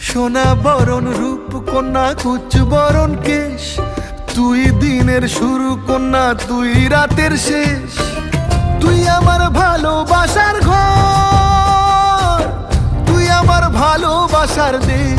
সোনা বরণ রূপ কন্যা কুচ বরণ কেশ, তুই দিনের শুরু কন্যা তুই রাতের শেষ। তুই আমার ভালোবাসার ঘর, তুই আমার ভালোবাসার দেশ।